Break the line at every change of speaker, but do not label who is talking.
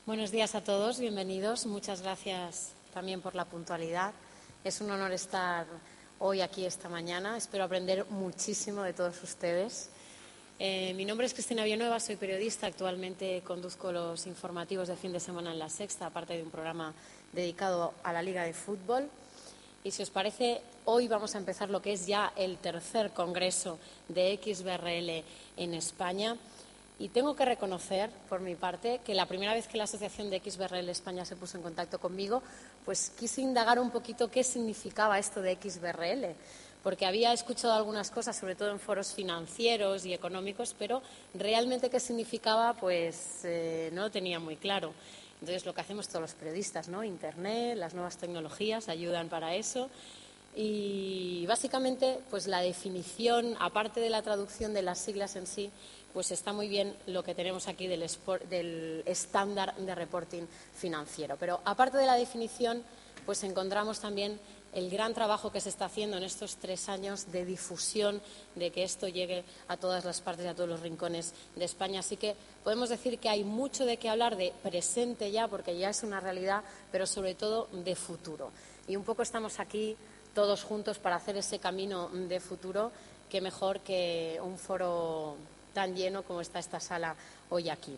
Buenos días a todos, bienvenidos. Muchas gracias también por la puntualidad. Es un honor estar hoy aquí esta mañana. Espero aprender muchísimo de todos ustedes. Mi nombre es Cristina Villanueva, soy periodista. Actualmente conduzco los informativos de fin de semana en La Sexta, aparte de un programa dedicado a la Liga de Fútbol. Y si os parece, hoy vamos a empezar lo que es ya el tercer congreso de XBRL en España. Y tengo que reconocer, por mi parte, que la primera vez que la Asociación de XBRL España se puso en contacto conmigo, pues quise indagar un poquito qué significaba esto de XBRL, porque había escuchado algunas cosas, sobre todo en foros financieros y económicos, pero realmente qué significaba, pues no lo tenía muy claro. Entonces, lo que hacemos todos los periodistas, ¿no? Internet, las nuevas tecnologías ayudan para eso. Y básicamente, pues la definición, aparte de la traducción de las siglas en sí, pues está muy bien lo que tenemos aquí del estándar de reporting financiero. Pero aparte de la definición, pues encontramos también el gran trabajo que se está haciendo en estos 3 años de difusión, de que esto llegue a todas las partes y a todos los rincones de España. Así que podemos decir que hay mucho de qué hablar de presente ya, porque ya es una realidad, pero sobre todo de futuro. Y un poco estamos aquí todos juntos para hacer ese camino de futuro, que mejor que un foro tan lleno como está esta sala hoy aquí.